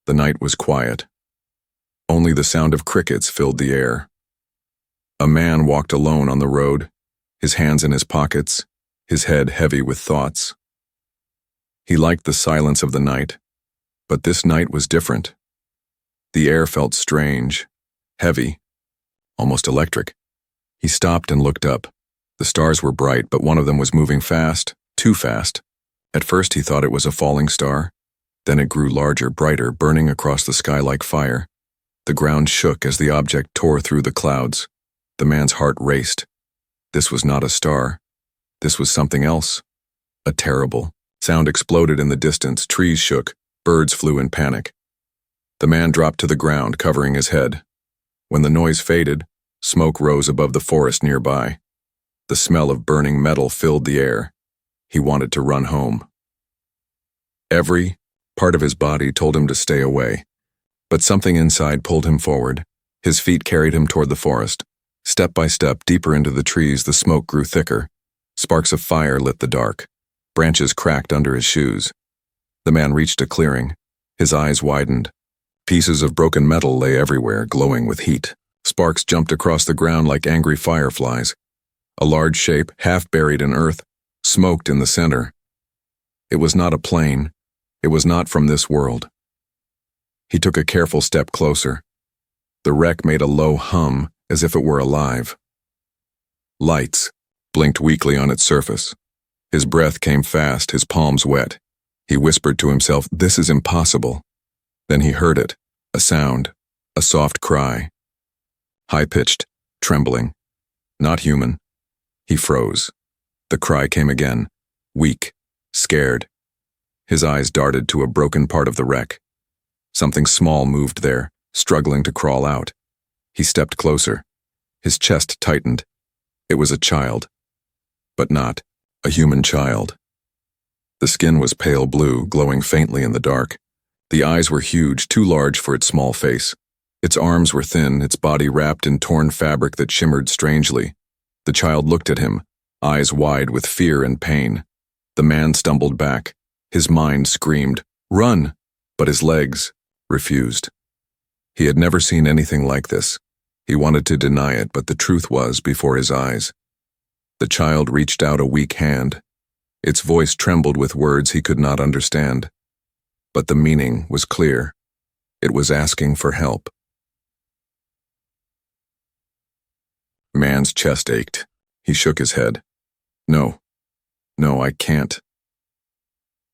The night was quiet. Only the sound of crickets filled the air. A man walked alone on the road, his hands in his pockets, his head heavy with thoughts. He liked the silence of the night, but this night was different. The air felt strange, heavy, almost electric. He stopped and looked up. The stars were bright, but one of them was moving fast, too fast. At first he thought it was a falling star. Then it grew larger, brighter, burning across the sky like fire. The ground shook as the object tore through the clouds. The man's heart raced. This was not a star. This was something else. A terrible sound exploded in the distance. Trees shook. Birds flew in panic. The man dropped to the ground, covering his head. When the noise faded, smoke rose above the forest nearby. The smell of burning metal filled the air. He wanted to run home. Every part of his body told him to stay away, but something inside pulled him forward. His feet carried him toward the forest. Step by step, deeper into the trees, the smoke grew thicker. Sparks of fire lit the dark. Branches cracked under his shoes. The man reached a clearing. His eyes widened. Pieces of broken metal lay everywhere, glowing with heat. Sparks jumped across the ground like angry fireflies. A large shape, half buried in earth, smoked in the center. It was not a plane. It was not from this world. He took a careful step closer. The wreck made a low hum, as if it were alive. Lights blinked weakly on its surface. His breath came fast, his palms wet. He whispered to himself, "This is impossible." Then he heard it, a sound, a soft cry. High-pitched, trembling. Not human. He froze. The cry came again, weak, scared. His eyes darted to a broken part of the wreck. Something small moved there, struggling to crawl out. He stepped closer. His chest tightened. It was a child. But not a human child. The skin was pale blue, glowing faintly in the dark. The eyes were huge, too large for its small face. Its arms were thin, its body wrapped in torn fabric that shimmered strangely. The child looked at him, eyes wide with fear and pain. The man stumbled back. His mind screamed, "Run!" but his legs refused. He had never seen anything like this. He wanted to deny it, but the truth was before his eyes. The child reached out a weak hand. Its voice trembled with words he could not understand. But the meaning was clear. It was asking for help. Man's chest ached. He shook his head. No, I can't."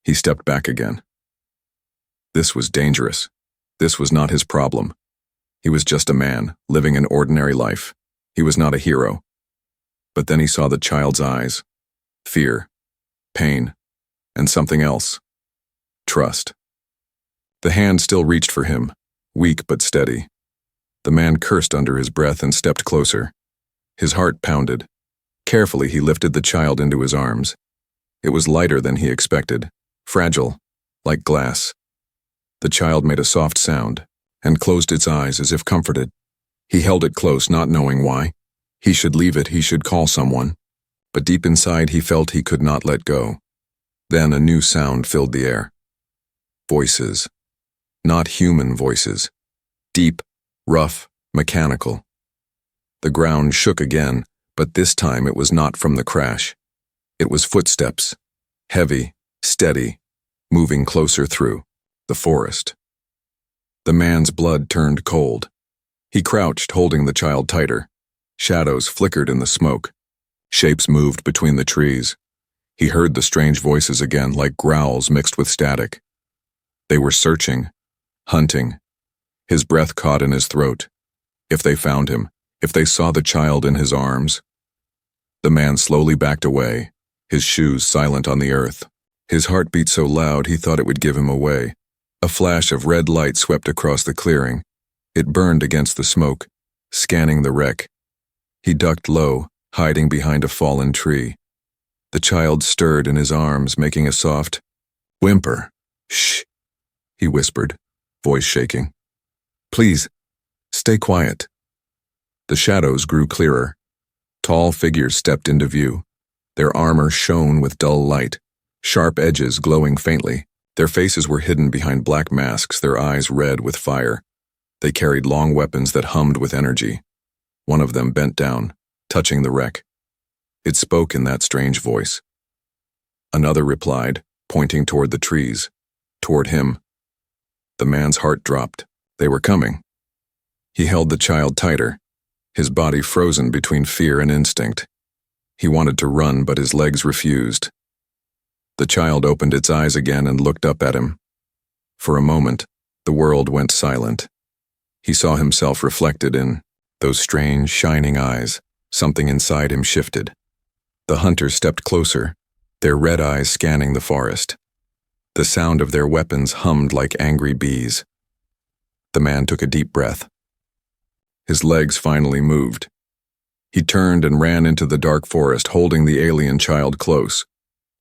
He stepped back again. This was dangerous. This was not his problem. He was just a man, living an ordinary life. He was not a hero. But then he saw the child's eyes. Fear, pain, and something else. Trust. The hand still reached for him, weak but steady. The man cursed under his breath and stepped closer. His heart pounded. Carefully, he lifted the child into his arms. It was lighter than he expected, fragile, like glass. The child made a soft sound and closed its eyes as if comforted. He held it close, not knowing why. He should leave it, he should call someone. But deep inside, he felt he could not let go. Then a new sound filled the air. Voices. Not human voices. Deep, rough, mechanical. The ground shook again, but this time it was not from the crash. It was footsteps, heavy, steady, moving closer through the forest. The man's blood turned cold. He crouched, holding the child tighter. Shadows flickered in the smoke. Shapes moved between the trees. He heard the strange voices again, like growls mixed with static. They were searching, hunting. His breath caught in his throat. If they found him, if they saw the child in his arms. The man slowly backed away, his shoes silent on the earth. His heart beat so loud he thought it would give him away. A flash of red light swept across the clearing. It burned against the smoke, scanning the wreck. He ducked low, hiding behind a fallen tree. The child stirred in his arms, making a soft whimper. "Shh," he whispered, voice shaking. "Please, stay quiet." The shadows grew clearer. Tall figures stepped into view. Their armor shone with dull light, sharp edges glowing faintly. Their faces were hidden behind black masks, their eyes red with fire. They carried long weapons that hummed with energy. One of them bent down, touching the wreck. It spoke in that strange voice. Another replied, pointing toward the trees, toward him. The man's heart dropped. They were coming. He held the child tighter, his body frozen between fear and instinct. He wanted to run, but his legs refused. The child opened its eyes again and looked up at him. For a moment, the world went silent. He saw himself reflected in those strange, shining eyes. Something inside him shifted. The hunters stepped closer, their red eyes scanning the forest. The sound of their weapons hummed like angry bees. The man took a deep breath. His legs finally moved. He turned and ran into the dark forest, holding the alien child close.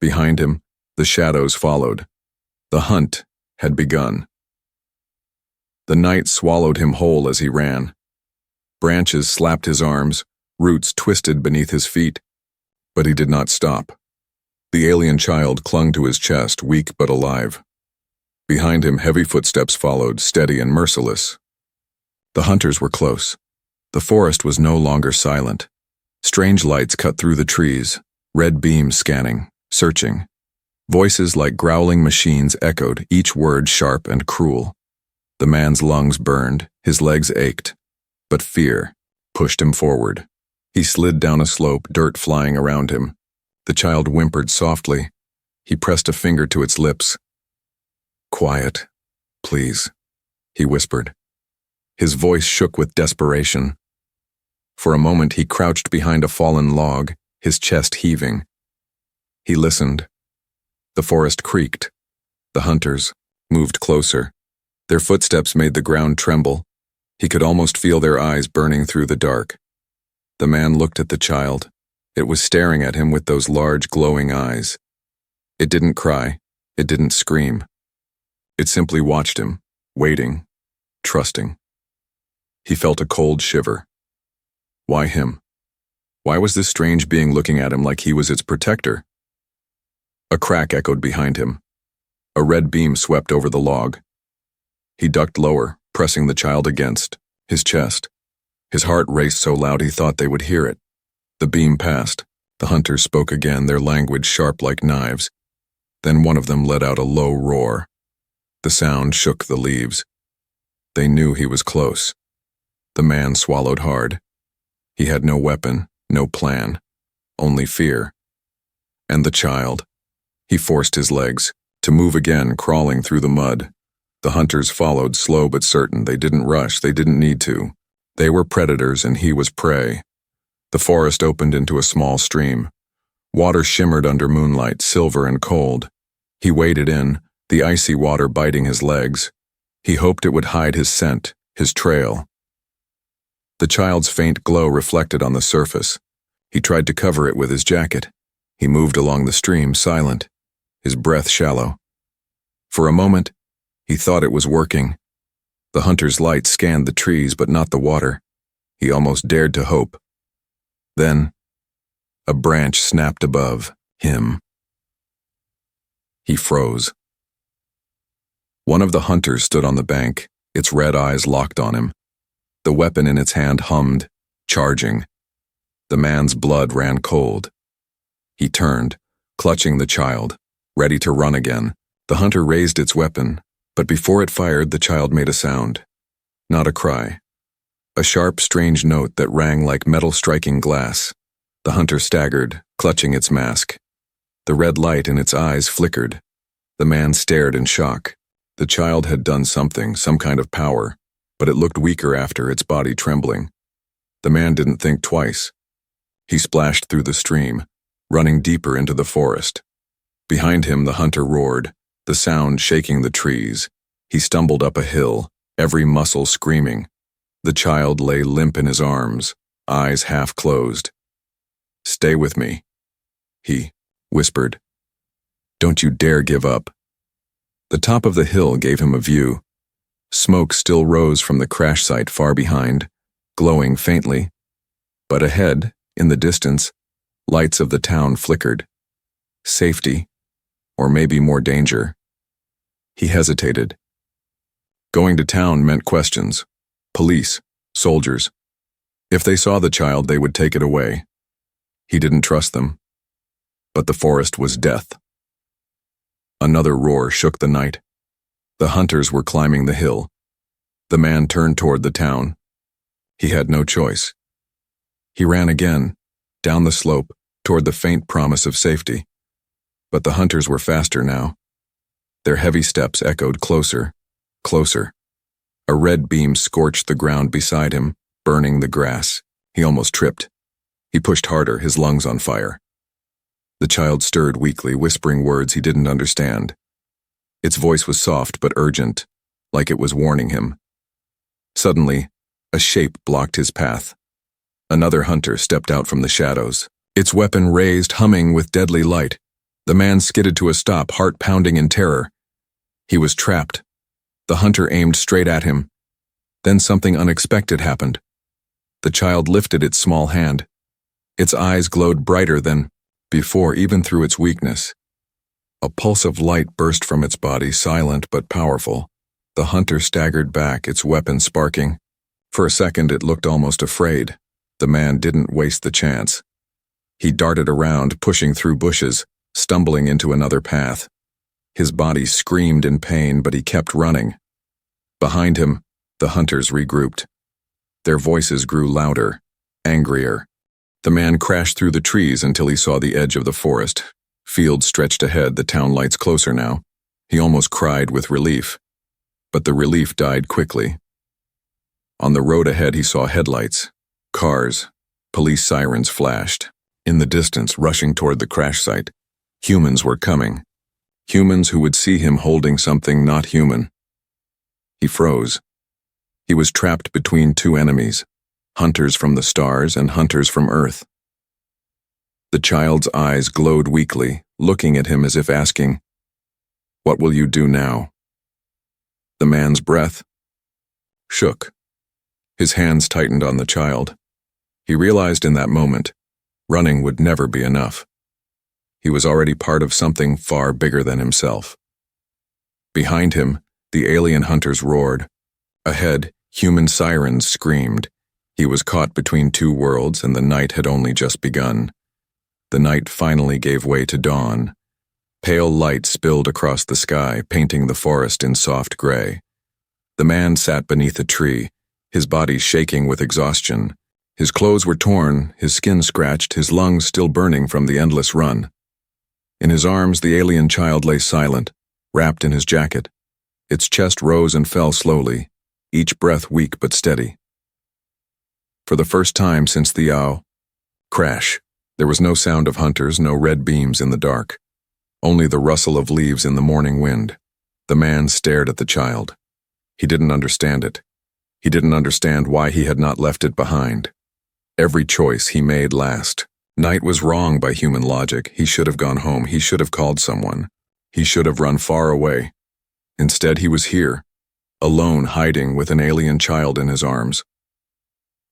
Behind him, the shadows followed. The hunt had begun. The night swallowed him whole as he ran. Branches slapped his arms, roots twisted beneath his feet. But he did not stop. The alien child clung to his chest, weak but alive. Behind him, heavy footsteps followed, steady and merciless. The hunters were close. The forest was no longer silent. Strange lights cut through the trees, red beams scanning, searching. Voices like growling machines echoed, each word sharp and cruel. The man's lungs burned, his legs ached, but fear pushed him forward. He slid down a slope, dirt flying around him. The child whimpered softly. He pressed a finger to its lips. "Quiet, please," he whispered. His voice shook with desperation. For a moment he crouched behind a fallen log, his chest heaving. He listened. The forest creaked. The hunters moved closer. Their footsteps made the ground tremble. He could almost feel their eyes burning through the dark. The man looked at the child. It was staring at him with those large, glowing eyes. It didn't cry. It didn't scream. It simply watched him, waiting, trusting. He felt a cold shiver. Why him? Why was this strange being looking at him like he was its protector? A crack echoed behind him. A red beam swept over the log. He ducked lower, pressing the child against his chest. His heart raced so loud he thought they would hear it. The beam passed. The hunters spoke again, their language sharp like knives. Then one of them let out a low roar. The sound shook the leaves. They knew he was close. The man swallowed hard. He had no weapon, no plan, only fear. And the child. He forced his legs to move again, crawling through the mud. The hunters followed, slow but certain. They didn't rush, they didn't need to. They were predators and he was prey. The forest opened into a small stream. Water shimmered under moonlight, silver and cold. He waded in, the icy water biting his legs. He hoped it would hide his scent, his trail. The child's faint glow reflected on the surface. He tried to cover it with his jacket. He moved along the stream, silent, his breath shallow. For a moment, he thought it was working. The hunter's light scanned the trees, but not the water. He almost dared to hope. Then, a branch snapped above him. He froze. One of the hunters stood on the bank, its red eyes locked on him. The weapon in its hand hummed, charging. The man's blood ran cold. He turned, clutching the child, ready to run again. The hunter raised its weapon, but before it fired, the child made a sound. Not a cry. A sharp, strange note that rang like metal striking glass. The hunter staggered, clutching its mask. The red light in its eyes flickered. The man stared in shock. The child had done something, some kind of power, but it looked weaker after, its body trembling. The man didn't think twice. He splashed through the stream, running deeper into the forest. Behind him, the hunter roared, the sound shaking the trees. He stumbled up a hill, every muscle screaming. The child lay limp in his arms, eyes half closed. "Stay with me," he whispered. "Don't you dare give up." The top of the hill gave him a view. Smoke still rose from the crash site far behind, glowing faintly. But ahead, in the distance, lights of the town flickered. Safety, or maybe more danger. He hesitated. Going to town meant questions. Police, soldiers. If they saw the child, they would take it away. He didn't trust them. But the forest was death. Another roar shook the night. The hunters were climbing the hill. The man turned toward the town. He had no choice. He ran again, down the slope, toward the faint promise of safety. But the hunters were faster now. Their heavy steps echoed closer, closer. A red beam scorched the ground beside him, burning the grass. He almost tripped. He pushed harder, his lungs on fire. The child stirred weakly, whispering words he didn't understand. Its voice was soft but urgent, like it was warning him. Suddenly, a shape blocked his path. Another hunter stepped out from the shadows, its weapon raised, humming with deadly light. The man skidded to a stop, heart pounding in terror. He was trapped. The hunter aimed straight at him. Then something unexpected happened. The child lifted its small hand. Its eyes glowed brighter than before, even through its weakness. A pulse of light burst from its body, silent but powerful. The hunter staggered back, its weapon sparking. For a second, it looked almost afraid. The man didn't waste the chance. He darted around, pushing through bushes, stumbling into another path. His body screamed in pain, but he kept running. Behind him, the hunters regrouped. Their voices grew louder, angrier. The man crashed through the trees until he saw the edge of the forest. Fields stretched ahead, the town lights closer now. He almost cried with relief. But the relief died quickly. On the road ahead, he saw headlights, cars, police sirens flashed. In the distance, rushing toward the crash site, humans were coming. Humans who would see him holding something not human. He froze. He was trapped between two enemies, hunters from the stars and hunters from Earth. The child's eyes glowed weakly, looking at him as if asking, "What will you do now?" The man's breath shook. His hands tightened on the child. He realized in that moment, running would never be enough. He was already part of something far bigger than himself. Behind him, the alien hunters roared. Ahead, human sirens screamed. He was caught between two worlds, and the night had only just begun. The night finally gave way to dawn. Pale light spilled across the sky, painting the forest in soft gray. The man sat beneath a tree, his body shaking with exhaustion. His clothes were torn, his skin scratched, his lungs still burning from the endless run. In his arms, the alien child lay silent, wrapped in his jacket. Its chest rose and fell slowly, each breath weak but steady. For the first time since the crash, there was no sound of hunters, no red beams in the dark. Only the rustle of leaves in the morning wind. The man stared at the child. He didn't understand it. He didn't understand why he had not left it behind. Every choice he made last night was wrong by human logic. He should have gone home. He should have called someone. He should have run far away. Instead, he was here, alone, hiding with an alien child in his arms.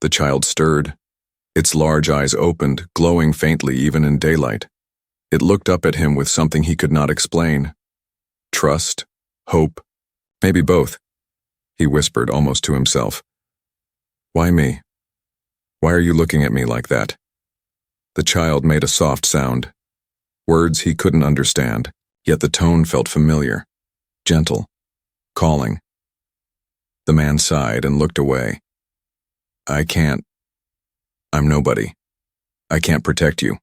The child stirred. Its large eyes opened, glowing faintly even in daylight. It looked up at him with something he could not explain. Trust, hope, maybe both. He whispered almost to himself. "Why me? Why are you looking at me like that?" The child made a soft sound. Words he couldn't understand, yet the tone felt familiar, gentle, calling. The man sighed and looked away. "I can't. I'm nobody. I can't protect you."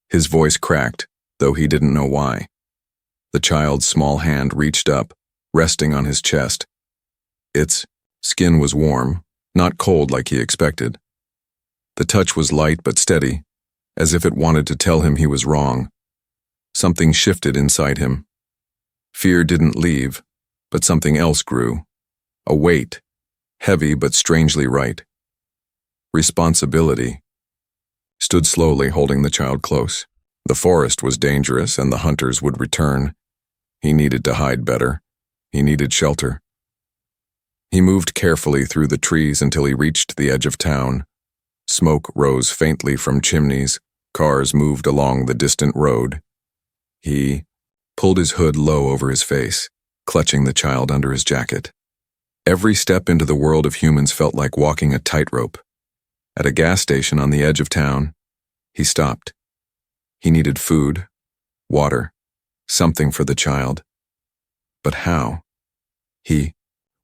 His voice cracked, though he didn't know why. The child's small hand reached up, resting on his chest. Its skin was warm, not cold like he expected. The touch was light but steady, as if it wanted to tell him he was wrong. Something shifted inside him. Fear didn't leave, but something else grew. A weight, heavy but strangely right. Responsibility. Stood slowly, holding the child close. The forest was dangerous and the hunters would return. He needed to hide better. He needed shelter. He moved carefully through the trees until he reached the edge of town. Smoke rose faintly from chimneys. Cars moved along the distant road. He pulled his hood low over his face, clutching the child under his jacket. Every step into the world of humans felt like walking a tightrope. At a gas station on the edge of town, he stopped. He needed food, water, something for the child. But how? He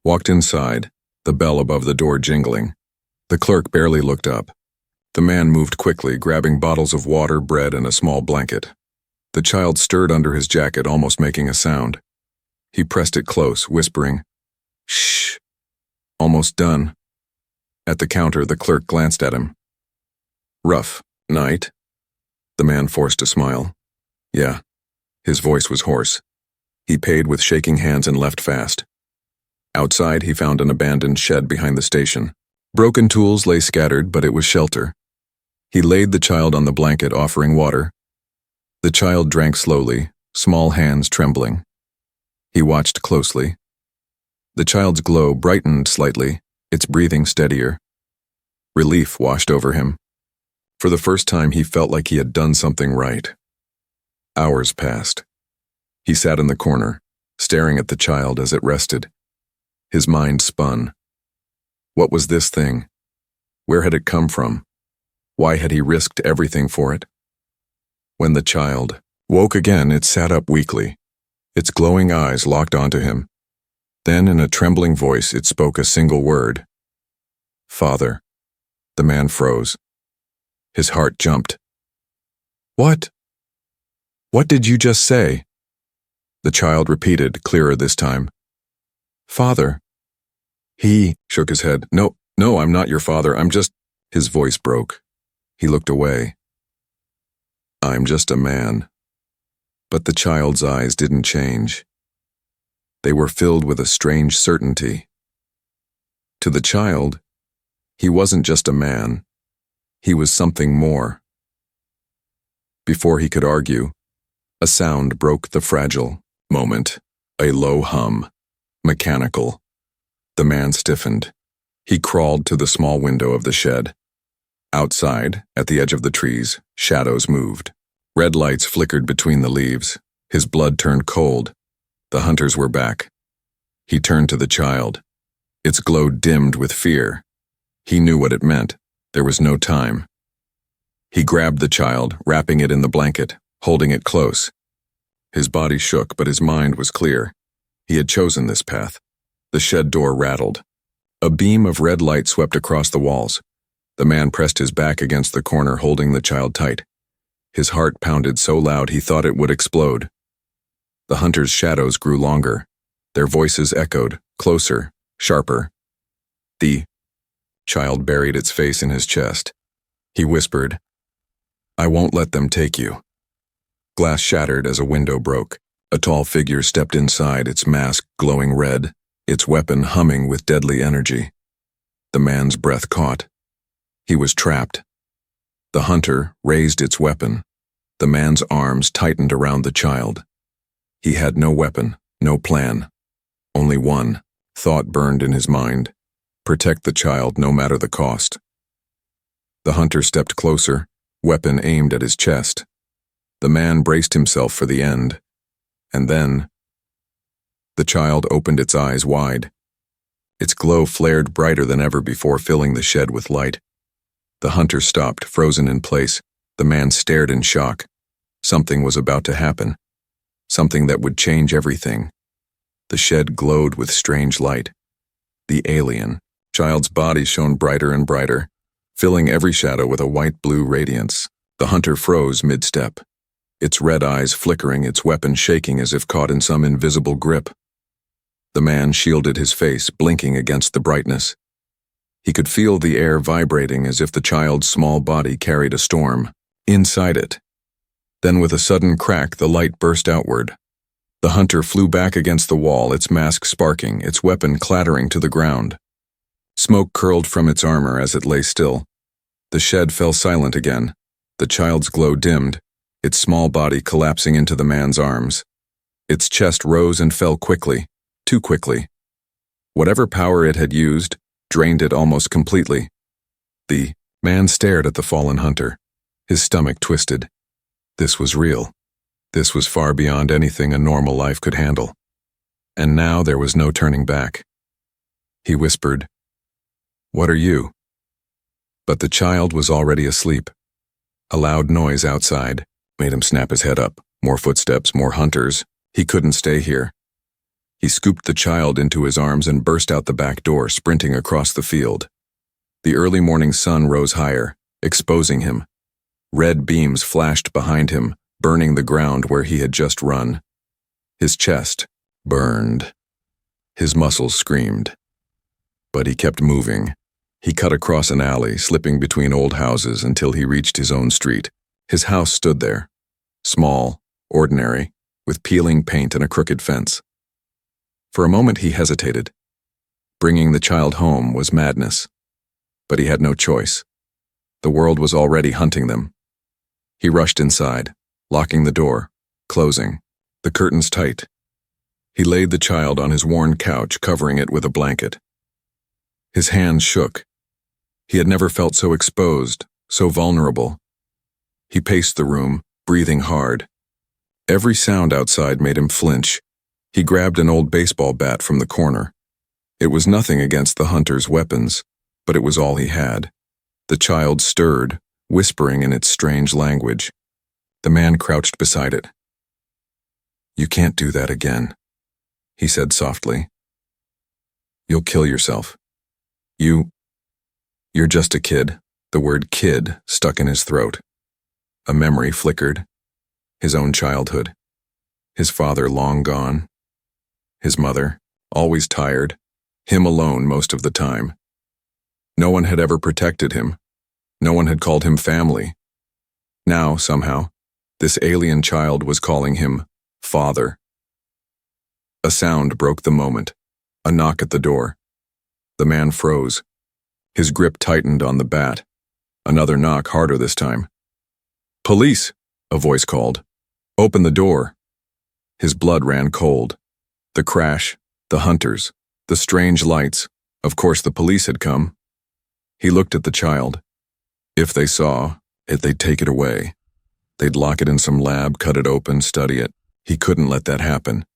walked inside, the bell above the door jingling. The clerk barely looked up. The man moved quickly, grabbing bottles of water, bread, and a small blanket. The child stirred under his jacket, almost making a sound. He pressed it close, whispering, "Shh, almost done." At the counter, the clerk glanced at him. "Rough night?" The man forced a smile. "Yeah." His voice was hoarse. He paid with shaking hands and left fast. Outside, he found an abandoned shed behind the station. Broken tools lay scattered, but it was shelter. He laid the child on the blanket, offering water. The child drank slowly, small hands trembling. He watched closely. The child's glow brightened slightly, its breathing steadier. Relief washed over him. For the first time, he felt like he had done something right. Hours passed. He sat in the corner, staring at the child as it rested. His mind spun. What was this thing? Where had it come from? Why had he risked everything for it? When the child woke again, it sat up weakly. Its glowing eyes locked onto him. Then, in a trembling voice, it spoke a single word. "Father." The man froze. His heart jumped. "What? What did you just say?" The child repeated, clearer this time. "Father." He shook his head. No, I'm not your father. I'm just—" His voice broke. He looked away. "I'm just a man." But the child's eyes didn't change. They were filled with a strange certainty. To the child, he wasn't just a man. He was something more. Before he could argue, a sound broke the fragile moment, a low hum, mechanical. The man stiffened. He crawled to the small window of the shed. Outside, at the edge of the trees, shadows moved. Red lights flickered between the leaves. His blood turned cold. The hunters were back. He turned to the child. Its glow dimmed with fear. He knew what it meant. There was no time. He grabbed the child, wrapping it in the blanket, holding it close. His body shook, but his mind was clear. He had chosen this path. The shed door rattled. A beam of red light swept across the walls. The man pressed his back against the corner, holding the child tight. His heart pounded so loud he thought it would explode. The hunters' shadows grew longer. Their voices echoed, closer, sharper. The child buried its face in his chest. He whispered, "I won't let them take you." Glass shattered as a window broke. A tall figure stepped inside, its mask glowing red, its weapon humming with deadly energy. The man's breath caught. He was trapped. The hunter raised its weapon. The man's arms tightened around the child. He had no weapon, no plan. Only one thought burned in his mind: protect the child no matter the cost. The hunter stepped closer, weapon aimed at his chest. The man braced himself for the end. And then, the child opened its eyes wide. Its glow flared brighter than ever before, filling the shed with light. The hunter stopped, frozen in place. The man stared in shock. Something was about to happen. Something that would change everything. The shed glowed with strange light. The alien child's body shone brighter and brighter, filling every shadow with a white-blue radiance. The hunter froze mid-step, its red eyes flickering, its weapon shaking as if caught in some invisible grip. The man shielded his face, blinking against the brightness. He could feel the air vibrating as if the child's small body carried a storm inside it. Then with a sudden crack, the light burst outward. The hunter flew back against the wall, its mask sparking, its weapon clattering to the ground. Smoke curled from its armor as it lay still. The shed fell silent again. The child's glow dimmed, its small body collapsing into the man's arms. Its chest rose and fell quickly, too quickly. Whatever power it had used drained it almost completely. The man stared at the fallen hunter, his stomach twisted. This was real. This was far beyond anything a normal life could handle. And now there was no turning back. He whispered, "What are you?" But the child was already asleep. A loud noise outside made him snap his head up. More footsteps, more hunters. He couldn't stay here. He scooped the child into his arms and burst out the back door, sprinting across the field. The early morning sun rose higher, exposing him. Red beams flashed behind him, burning the ground where he had just run. His chest burned. His muscles screamed. But he kept moving. He cut across an alley, slipping between old houses until he reached his own street. His house stood there, small, ordinary, with peeling paint and a crooked fence. For a moment he hesitated. Bringing the child home was madness. But he had no choice. The world was already hunting them. He rushed inside, locking the door, closing, the curtains tight. He laid the child on his worn couch, covering it with a blanket. His hands shook. He had never felt so exposed, so vulnerable. He paced the room, breathing hard. Every sound outside made him flinch. He grabbed an old baseball bat from the corner. It was nothing against the hunter's weapons, but it was all he had. The child stirred, whispering in its strange language. The man crouched beside it. "You can't do that again," he said softly. "You'll kill yourself. You're just a kid." The word kid stuck in his throat. A memory flickered. His own childhood. His father long gone. His mother, always tired. Him alone most of the time. No one had ever protected him. No one had called him family. Now, somehow, this alien child was calling him father. A sound broke the moment. A knock at the door. The man froze. His grip tightened on the bat. Another knock, harder this time. "Police!" a voice called. "Open the door." His blood ran cold. The crash, the hunters, the strange lights. Of course the police had come. He looked at the child. If they saw it, they'd take it away. They'd lock it in some lab, cut it open, study it. He couldn't let that happen.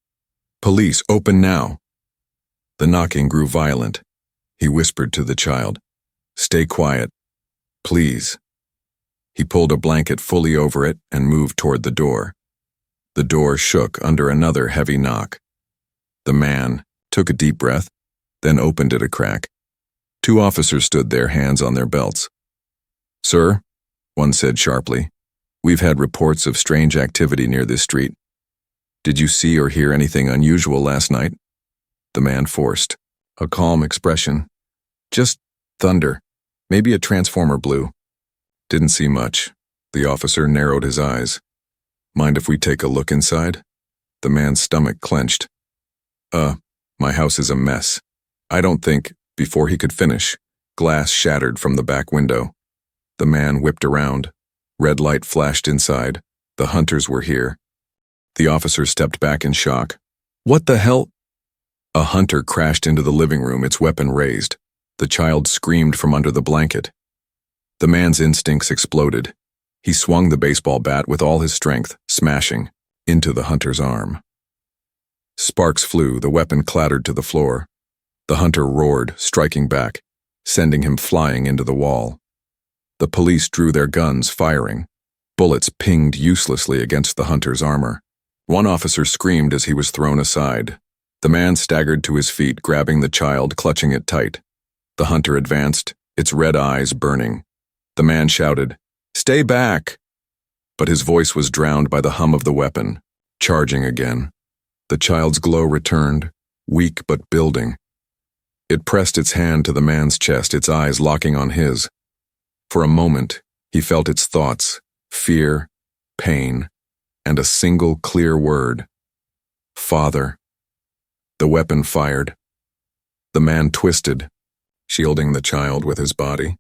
"Police, open now." The knocking grew violent. He whispered to the child, "Stay quiet, please." He pulled a blanket fully over it and moved toward the door. The door shook under another heavy knock. The man took a deep breath, then opened it a crack. Two officers stood there, hands on their belts. "Sir," one said sharply, "we've had reports of strange activity near this street. Did you see or hear anything unusual last night?" The man forced a calm expression. "Just thunder. Maybe a transformer blew." "Didn't see much." The officer narrowed his eyes. "Mind if we take a look inside?" The man's stomach clenched. My house is a mess. I don't think," before he could finish, glass shattered from the back window. The man whipped around. Red light flashed inside. The hunters were here. The officer stepped back in shock. "What the hell?" A hunter crashed into the living room, its weapon raised. The child screamed from under the blanket. The man's instincts exploded. He swung the baseball bat with all his strength, smashing into the hunter's arm. Sparks flew, the weapon clattered to the floor. The hunter roared, striking back, sending him flying into the wall. The police drew their guns, firing. Bullets pinged uselessly against the hunter's armor. One officer screamed as he was thrown aside. The man staggered to his feet, grabbing the child, clutching it tight. The hunter advanced, its red eyes burning. The man shouted, "Stay back!" But his voice was drowned by the hum of the weapon, charging again. The child's glow returned, weak but building. It pressed its hand to the man's chest, its eyes locking on his. For a moment, he felt its thoughts, fear, pain, and a single clear word. Father. The weapon fired. The man twisted, shielding the child with his body.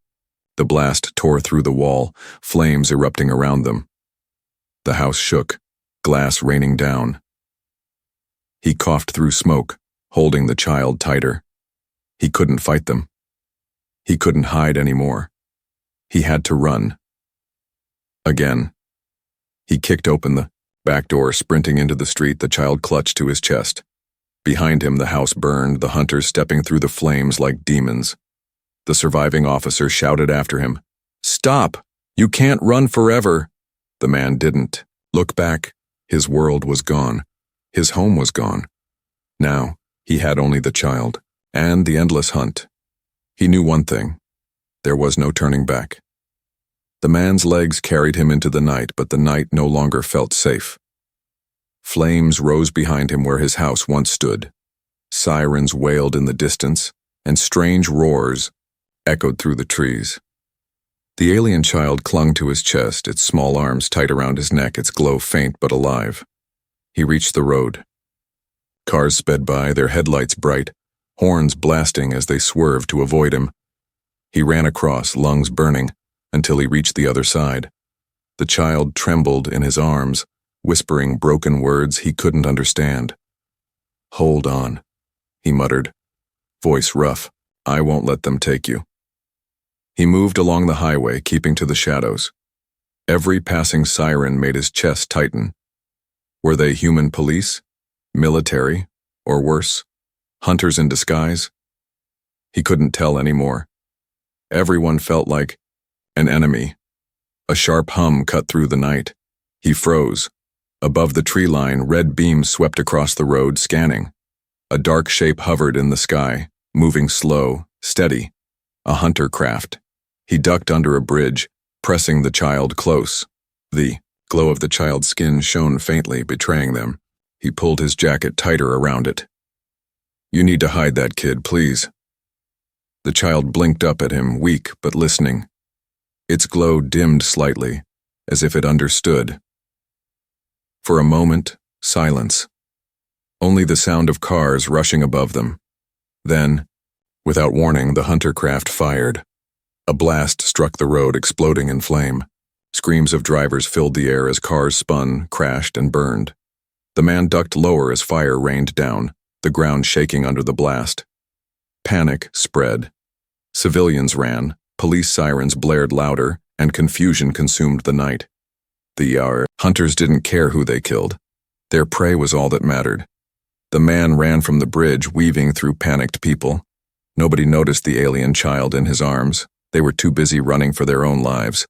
The blast tore through the wall, flames erupting around them. The house shook, glass raining down. He coughed through smoke, holding the child tighter. He couldn't fight them. He couldn't hide anymore. He had to run. Again. He kicked open the back door, sprinting into the street, the child clutched to his chest. Behind him, the house burned, the hunters stepping through the flames like demons. The surviving officer shouted after him, "Stop! You can't run forever!" The man didn't. Look back. His world was gone. His home was gone. Now, he had only the child, and the endless hunt. He knew one thing. There was no turning back. The man's legs carried him into the night, but the night no longer felt safe. Flames rose behind him where his house once stood. Sirens wailed in the distance, and strange roars echoed through the trees. The alien child clung to his chest, its small arms tight around his neck, its glow faint but alive. He reached the road. Cars sped by, their headlights bright, horns blasting as they swerved to avoid him. He ran across, lungs burning, until he reached the other side. The child trembled in his arms, whispering broken words he couldn't understand. "Hold on," he muttered, voice rough. "I won't let them take you." He moved along the highway, keeping to the shadows. Every passing siren made his chest tighten. Were they human police, military, or worse, hunters in disguise? He couldn't tell anymore. Everyone felt like an enemy. A sharp hum cut through the night. He froze. Above the tree line, red beams swept across the road, scanning. A dark shape hovered in the sky, moving slow, steady. A hunter craft. He ducked under a bridge, pressing the child close. The glow of the child's skin shone faintly, betraying them. He pulled his jacket tighter around it. "You need to hide that kid, please." The child blinked up at him, weak but listening. Its glow dimmed slightly, as if it understood. For a moment, silence. Only the sound of cars rushing above them. Then, without warning, the hunter craft fired. A blast struck the road, exploding in flame. Screams of drivers filled the air as cars spun, crashed, and burned. The man ducked lower as fire rained down, the ground shaking under the blast. Panic spread. Civilians ran, police sirens blared louder, and confusion consumed the night. The hunters didn't care who they killed. Their prey was all that mattered. The man ran from the bridge, weaving through panicked people. Nobody noticed the alien child in his arms. They were too busy running for their own lives.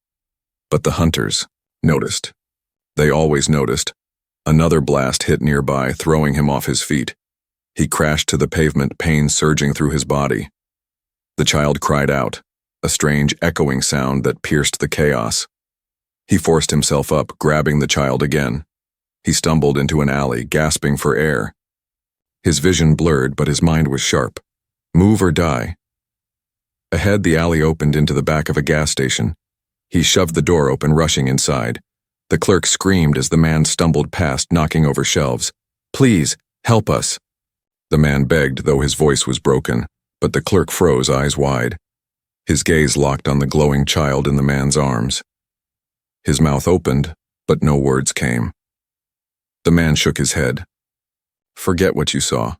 But the hunters noticed. They always noticed. Another blast hit nearby, throwing him off his feet. He crashed to the pavement, pain surging through his body. The child cried out, a strange echoing sound that pierced the chaos. He forced himself up, grabbing the child again. He stumbled into an alley, gasping for air. His vision blurred, but his mind was sharp. Move or die. Ahead, the alley opened into the back of a gas station. He shoved the door open, rushing inside. The clerk screamed as the man stumbled past, knocking over shelves. "Please, help us." The man begged, though his voice was broken, but the clerk froze, eyes wide. His gaze locked on the glowing child in the man's arms. His mouth opened, but no words came. The man shook his head. "Forget what you saw."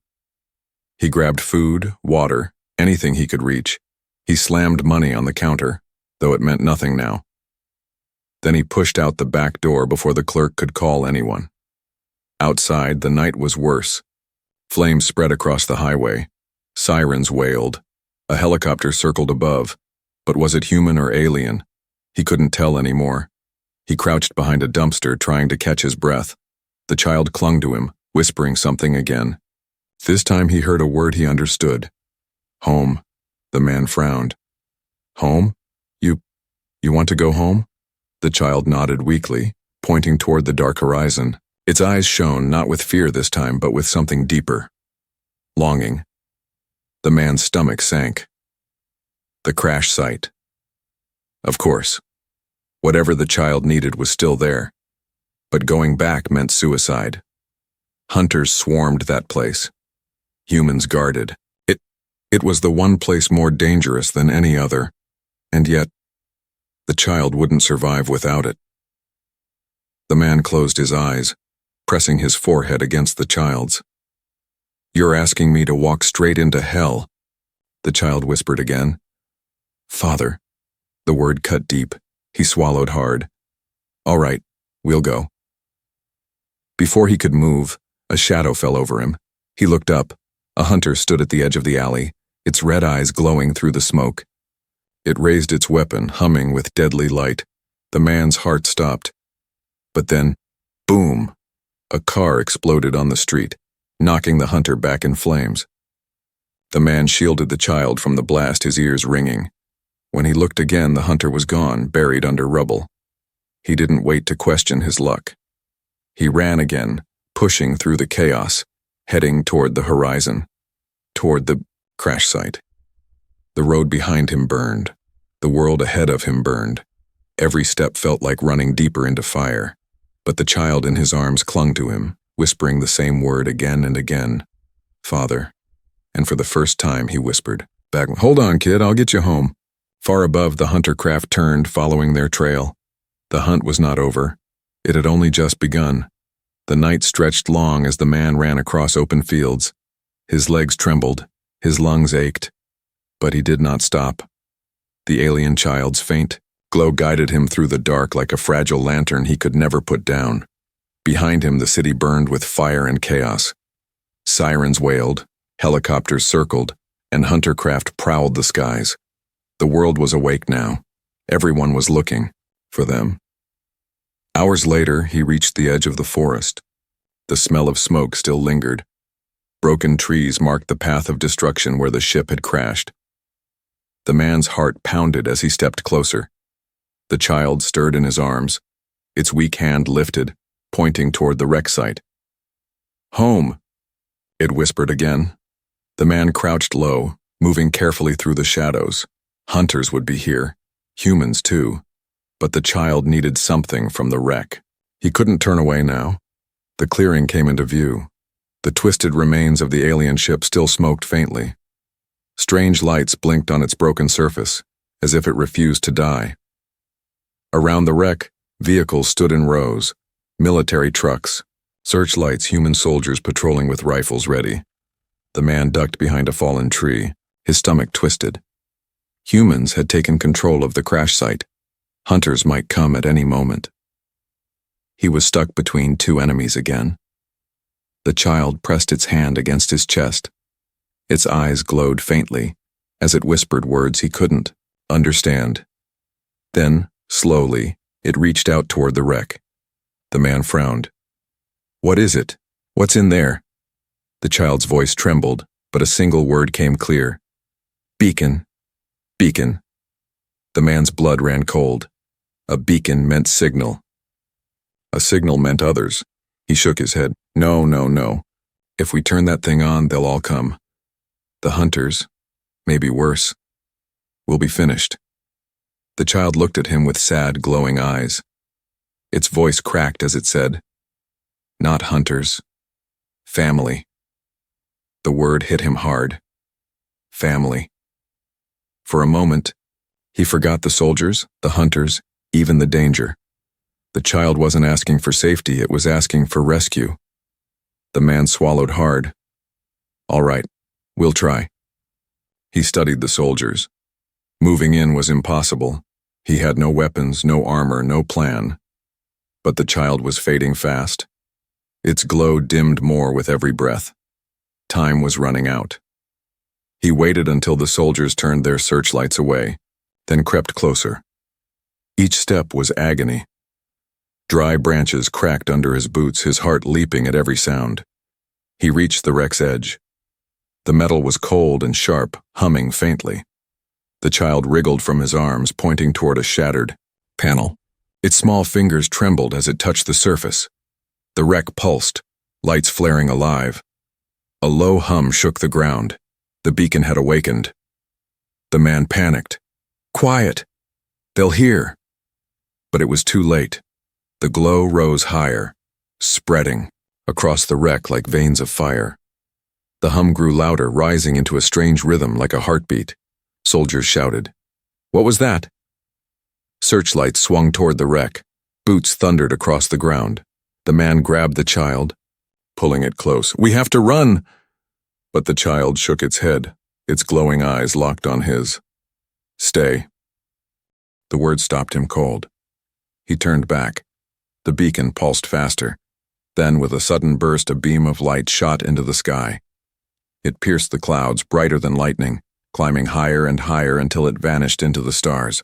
He grabbed food, water, anything he could reach. He slammed money on the counter, though it meant nothing now. Then he pushed out the back door before the clerk could call anyone. Outside, the night was worse. Flames spread across the highway. Sirens wailed. A helicopter circled above, but was it human or alien? He couldn't tell anymore. He crouched behind a dumpster, trying to catch his breath. The child clung to him, whispering something again. This time he heard a word he understood. "Home." The man frowned. "Home? You want to go home?" The child nodded weakly, pointing toward the dark horizon. Its eyes shone, not with fear this time, but with something deeper. Longing. The man's stomach sank. The crash site. Of course. Whatever the child needed was still there. But going back meant suicide. Hunters swarmed that place. Humans guarded. It was the one place more dangerous than any other, and yet, the child wouldn't survive without it. The man closed his eyes, pressing his forehead against the child's. "You're asking me to walk straight into hell," the child whispered again. "Father," the word cut deep. He swallowed hard. "All right, we'll go." Before he could move, a shadow fell over him. He looked up. A hunter stood at the edge of the alley, its red eyes glowing through the smoke. It raised its weapon, humming with deadly light. The man's heart stopped. But then, boom! A car exploded on the street, knocking the hunter back in flames. The man shielded the child from the blast, his ears ringing. When he looked again, the hunter was gone, buried under rubble. He didn't wait to question his luck. He ran again, pushing through the chaos, heading toward the horizon, toward the crash site. The road behind him burned. The world ahead of him burned. Every step felt like running deeper into fire. But the child in his arms clung to him, whispering the same word again and again. Father. And for the first time he whispered, "Back, hold on, kid, I'll get you home." Far above, the hunter craft turned, following their trail. The hunt was not over. It had only just begun. The night stretched long as the man ran across open fields. His legs trembled, his lungs ached. But he did not stop. The alien child's faint glow guided him through the dark like a fragile lantern he could never put down. Behind him, the city burned with fire and chaos. Sirens wailed, helicopters circled, and hunter craft prowled the skies. The world was awake now. Everyone was looking for them. Hours later, he reached the edge of the forest. The smell of smoke still lingered. Broken trees marked the path of destruction where the ship had crashed. The man's heart pounded as he stepped closer. The child stirred in his arms, its weak hand lifted, pointing toward the wreck site. "Home," it whispered again. The man crouched low, moving carefully through the shadows. Hunters would be here, humans too. But the child needed something from the wreck. He couldn't turn away now. The clearing came into view. The twisted remains of the alien ship still smoked faintly. Strange lights blinked on its broken surface, as if it refused to die. Around the wreck, vehicles stood in rows, military trucks, searchlights, human soldiers patrolling with rifles ready. The man ducked behind a fallen tree, his stomach twisted. Humans had taken control of the crash site. Hunters might come at any moment. He was stuck between two enemies again. The child pressed its hand against his chest. Its eyes glowed faintly, as it whispered words he couldn't understand. Then, slowly, it reached out toward the wreck. The man frowned. "What is it? What's in there?" The child's voice trembled, but a single word came clear. "Beacon. Beacon." The man's blood ran cold. A beacon meant signal. A signal meant others. He shook his head. "No, no, no. If we turn that thing on, they'll all come. The hunters, maybe worse. We'll be finished." The child looked at him with sad, glowing eyes. Its voice cracked as it said, "Not hunters. Family." The word hit him hard. Family. For a moment, he forgot the soldiers, the hunters, even the danger. The child wasn't asking for safety, it was asking for rescue. The man swallowed hard. "All right, we'll try." He studied the soldiers. Moving in was impossible. He had no weapons, no armor, no plan. But the child was fading fast. Its glow dimmed more with every breath. Time was running out. He waited until the soldiers turned their searchlights away, then crept closer. Each step was agony. Dry branches cracked under his boots, his heart leaping at every sound. He reached the wreck's edge. The metal was cold and sharp, humming faintly. The child wriggled from his arms, pointing toward a shattered panel. Its small fingers trembled as it touched the surface. The wreck pulsed, lights flaring alive. A low hum shook the ground. The beacon had awakened. The man panicked. "Quiet! They'll hear!" But it was too late. The glow rose higher, spreading across the wreck like veins of fire. The hum grew louder, rising into a strange rhythm like a heartbeat. Soldiers shouted. "What was that?" Searchlights swung toward the wreck. Boots thundered across the ground. The man grabbed the child, pulling it close. "We have to run!" But the child shook its head, its glowing eyes locked on his. "Stay." The word stopped him cold. He turned back. The beacon pulsed faster. Then, with a sudden burst, a beam of light shot into the sky. It pierced the clouds, brighter than lightning, climbing higher and higher until it vanished into the stars.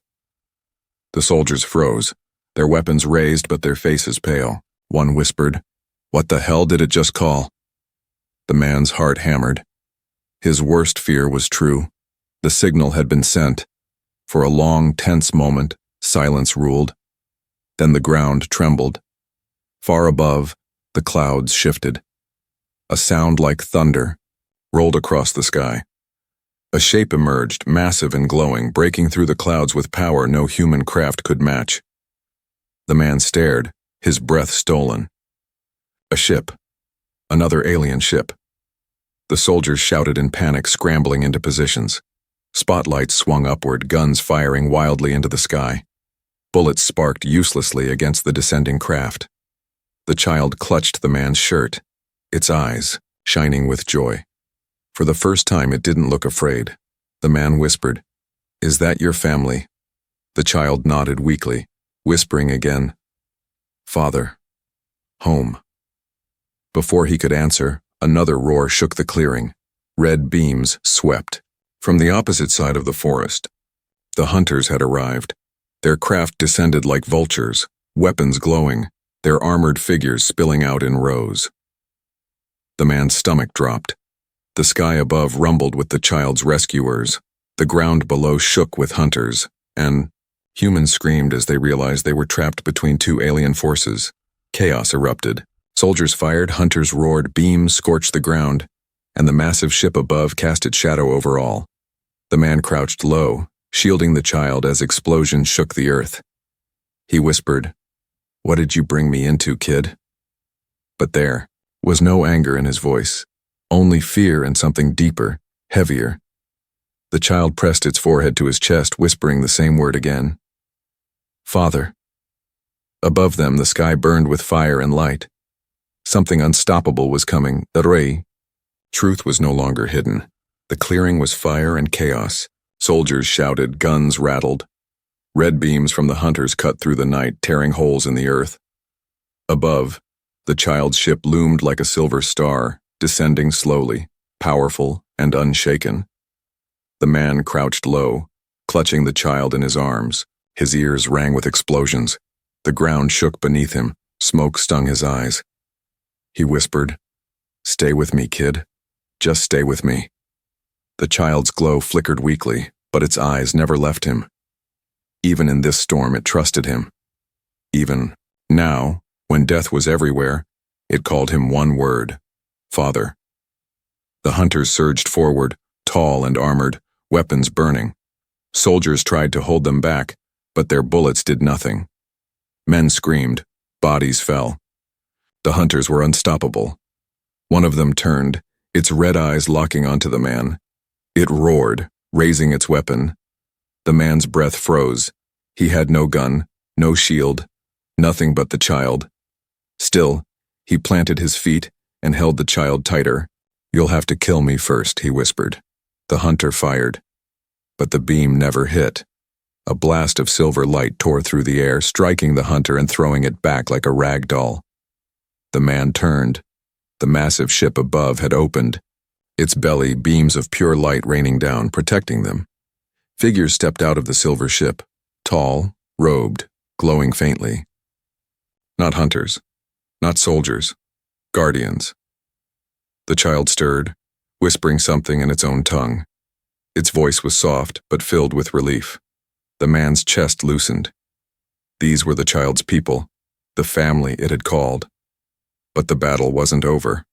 The soldiers froze, their weapons raised but their faces pale. One whispered, "What the hell did it just call?" The man's heart hammered. His worst fear was true. The signal had been sent. For a long, tense moment, silence ruled. Then the ground trembled. Far above, the clouds shifted. A sound like thunder rolled across the sky. A shape emerged, massive and glowing, breaking through the clouds with power no human craft could match. The man stared, his breath stolen. A ship. Another alien ship. The soldiers shouted in panic, scrambling into positions. Spotlights swung upward, guns firing wildly into the sky. Bullets sparked uselessly against the descending craft. The child clutched the man's shirt, its eyes shining with joy. For the first time, it didn't look afraid. The man whispered, "Is that your family?" The child nodded weakly, whispering again, "Father, home." Before he could answer, another roar shook the clearing. Red beams swept. From the opposite side of the forest, the hunters had arrived. Their craft descended like vultures, weapons glowing, their armored figures spilling out in rows. The man's stomach dropped. The sky above rumbled with the child's rescuers. The ground below shook with hunters, and humans screamed as they realized they were trapped between two alien forces. Chaos erupted. Soldiers fired, hunters roared, beams scorched the ground, and the massive ship above cast its shadow over all. The man crouched low, shielding the child as explosions shook the earth. He whispered, "What did you bring me into, kid?" But there was no anger in his voice, only fear and something deeper, heavier. The child pressed its forehead to his chest, whispering the same word again. "Father." Above them, the sky burned with fire and light. Something unstoppable was coming. Array. Truth was no longer hidden. The clearing was fire and chaos. Soldiers shouted, guns rattled. Red beams from the hunters cut through the night, tearing holes in the earth. Above, the child's ship loomed like a silver star, descending slowly, powerful and unshaken. The man crouched low, clutching the child in his arms. His ears rang with explosions. The ground shook beneath him. Smoke stung his eyes. He whispered, "Stay with me, kid. Just stay with me." The child's glow flickered weakly, but its eyes never left him. Even in this storm, it trusted him. Even now, when death was everywhere, it called him one word: Father. The hunters surged forward, tall and armored, weapons burning. Soldiers tried to hold them back, but their bullets did nothing. Men screamed, bodies fell. The hunters were unstoppable. One of them turned, its red eyes locking onto the man. It roared, raising its weapon. The man's breath froze. He had no gun, no shield, nothing but the child. Still, he planted his feet and held the child tighter. "You'll have to kill me first," he whispered. The hunter fired, but the beam never hit. A blast of silver light tore through the air, striking the hunter and throwing it back like a rag doll. The man turned. The massive ship above had opened, its belly beams of pure light raining down, protecting them. Figures stepped out of the silver ship, tall, robed, glowing faintly. Not hunters, not soldiers, guardians. The child stirred, whispering something in its own tongue. Its voice was soft, but filled with relief. The man's chest loosened. These were the child's people, the family it had called. But the battle wasn't over.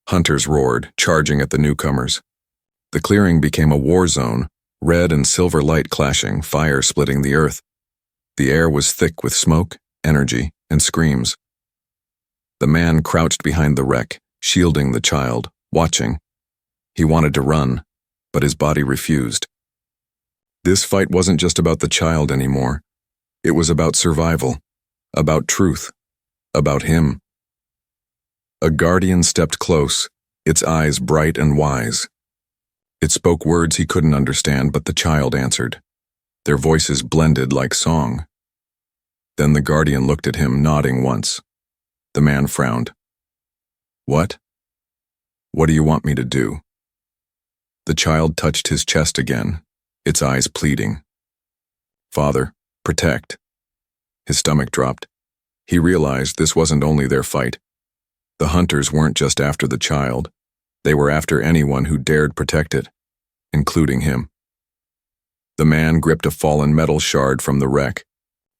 Hunters roared, charging at the newcomers. The clearing became a war zone, red and silver light clashing, fire splitting the earth. The air was thick with smoke, energy, and screams. The man crouched behind the wreck, shielding the child, watching. He wanted to run, but his body refused. This fight wasn't just about the child anymore. It was about survival, about truth, about him. A guardian stepped close, its eyes bright and wise. It spoke words he couldn't understand, but the child answered. Their voices blended like song. Then the guardian looked at him, nodding once. The man frowned. "What? What do you want me to do?" The child touched his chest again, its eyes pleading. "Father, protect." His stomach dropped. He realized this wasn't only their fight. The hunters weren't just after the child. They were after anyone who dared protect it, including him. The man gripped a fallen metal shard from the wreck,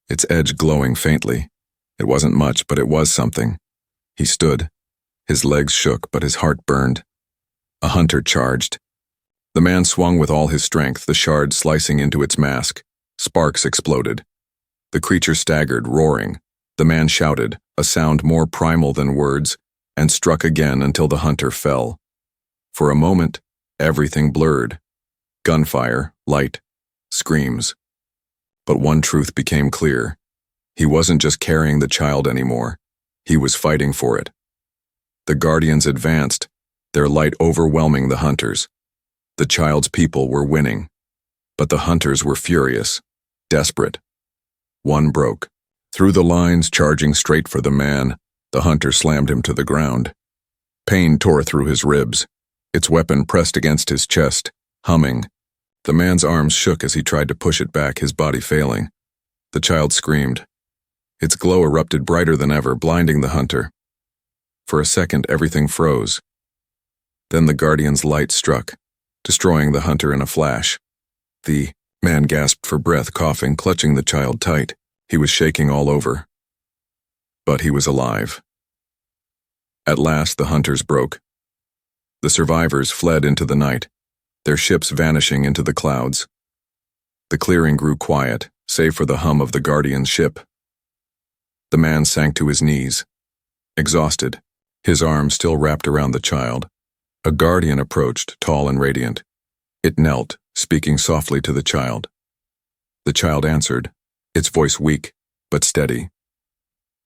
its edge glowing faintly. It wasn't much, but it was something. He stood. His legs shook, but his heart burned. A hunter charged. The man swung with all his strength, the shard slicing into its mask. Sparks exploded. The creature staggered, roaring. The man shouted, a sound more primal than words, and struck again until the hunter fell. For a moment, everything blurred. Gunfire, light, screams. But one truth became clear. He wasn't just carrying the child anymore. He was fighting for it. The Guardians advanced, their light overwhelming the hunters. The child's people were winning. But the hunters were furious, desperate. One broke. Through the lines, charging straight for the man, the hunter slammed him to the ground. Pain tore through his ribs. Its weapon pressed against his chest, humming. The man's arms shook as he tried to push it back, his body failing. The child screamed. Its glow erupted brighter than ever, blinding the hunter. For a second, everything froze. Then the Guardian's light struck, destroying the hunter in a flash. The man gasped for breath, coughing, clutching the child tight. He was shaking all over. But he was alive. At last, the hunters broke. The survivors fled into the night, their ships vanishing into the clouds. The clearing grew quiet, save for the hum of the Guardian's ship. The man sank to his knees, exhausted, his arms still wrapped around the child. A Guardian approached, tall and radiant. It knelt, speaking softly to the child. The child answered, its voice weak, but steady.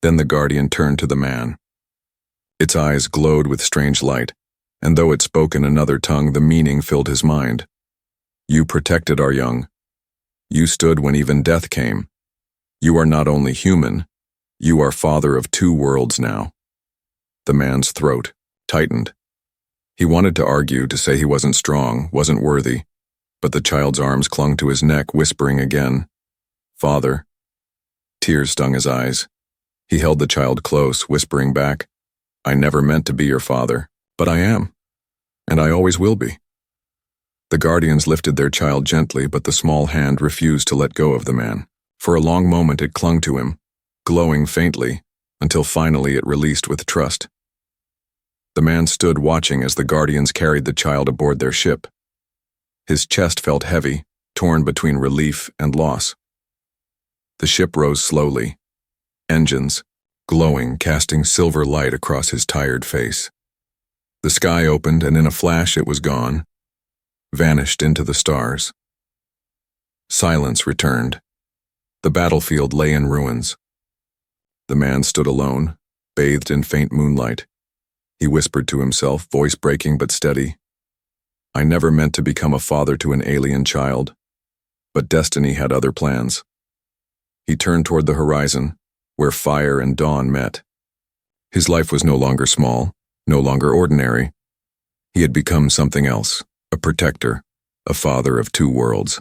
Then the Guardian turned to the man. Its eyes glowed with strange light, and though it spoke in another tongue, the meaning filled his mind. "You protected our young. You stood when even death came. You are not only human, you are father of 2 worlds now." The man's throat tightened. He wanted to argue, to say he wasn't strong, wasn't worthy, but the child's arms clung to his neck, whispering again, "Father." Tears stung his eyes. He held the child close, whispering back, "I never meant to be your father, but I am, and I always will be." The Guardians lifted their child gently, but the small hand refused to let go of the man. For a long moment it clung to him, glowing faintly, until finally it released with trust. The man stood watching as the Guardians carried the child aboard their ship. His chest felt heavy, torn between relief and loss. The ship rose slowly, engines glowing, casting silver light across his tired face. The sky opened, and in a flash it was gone, vanished into the stars. Silence returned. The battlefield lay in ruins. The man stood alone, bathed in faint moonlight. He whispered to himself, voice breaking but steady, "I never meant to become a father to an alien child, but destiny had other plans." He turned toward the horizon, where fire and dawn met. His life was no longer small, no longer ordinary. He had become something else, a protector, a father of 2 worlds.